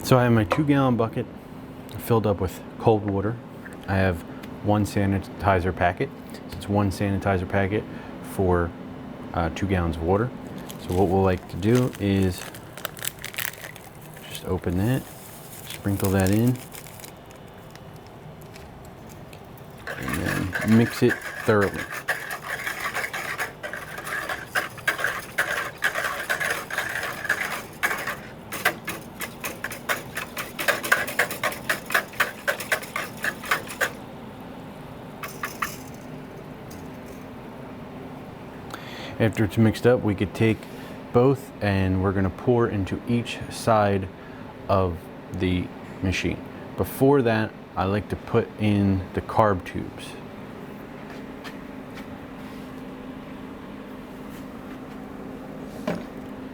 So I have my 2-gallon bucket filled up with cold water. I have 1 sanitizer packet. So it's 1 sanitizer packet for 2 gallons of water. So what we'll like to do is just open that, sprinkle that in, and then mix it thoroughly. After it's mixed up, we could take both and we're gonna pour into each side of the machine. Before that, I like to put in the carb tubes.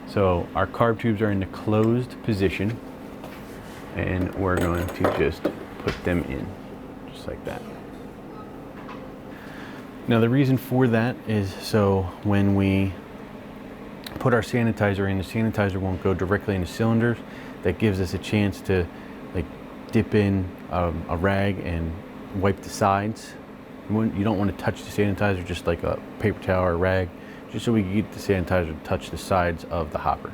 So our carb tubes are in the closed position, and we're going to just put them in, just like that. Now the reason for that is so when we put our sanitizer in, the sanitizer won't go directly into cylinders. That gives us a chance to like dip in a rag and wipe the sides. You don't want to touch the sanitizer, just like a paper towel or a rag, just so we can get the sanitizer to touch the sides of the hopper.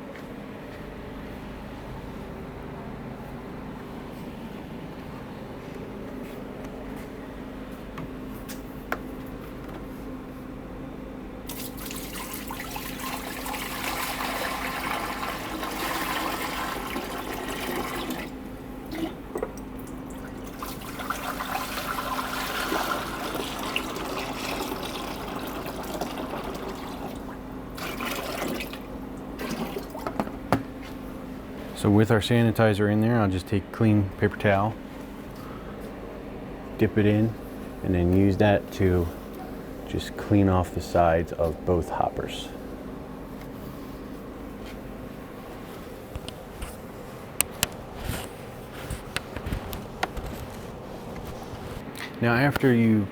So with our sanitizer in there, I'll just take a clean paper towel, dip it in, and then use that to just clean off the sides of both hoppers. Now after you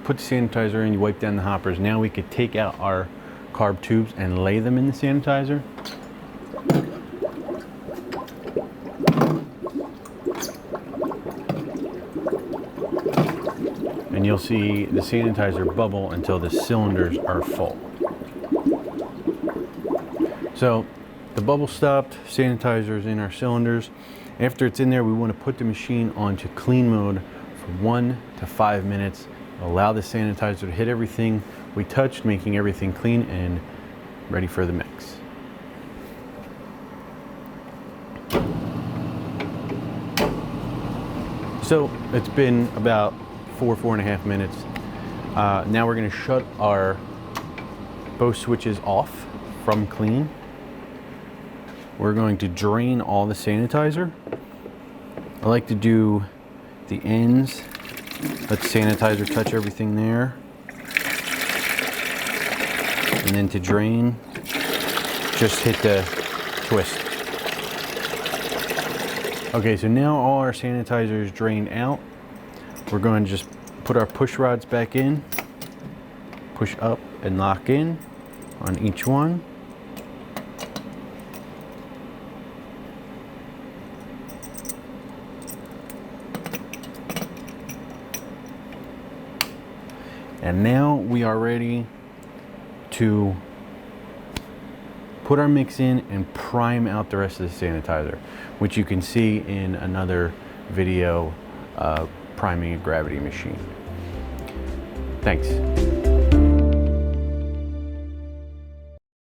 put the sanitizer in, you wipe down the hoppers, now we could take out our carb tubes and lay them in the sanitizer. And you'll see the sanitizer bubble until the cylinders are full. So the bubble stopped, sanitizer is in our cylinders. After it's in there, we want to put the machine onto clean mode for 1 to 5 minutes. Allow the sanitizer to hit everything we touched, making everything clean and ready for the mix. So it's been about 4.5 minutes. Now we're going to shut our both switches off from clean. We're going to drain all the sanitizer. I like to do the ends, let the sanitizer touch everything there. And then to drain, just hit the twist. Okay, so now all our sanitizer is drained out. We're going to just put our push rods back in, push up and lock in on each one. And now we are ready to put our mix in and prime out the rest of the sanitizer, which you can see in another video priming a gravity machine. Thanks.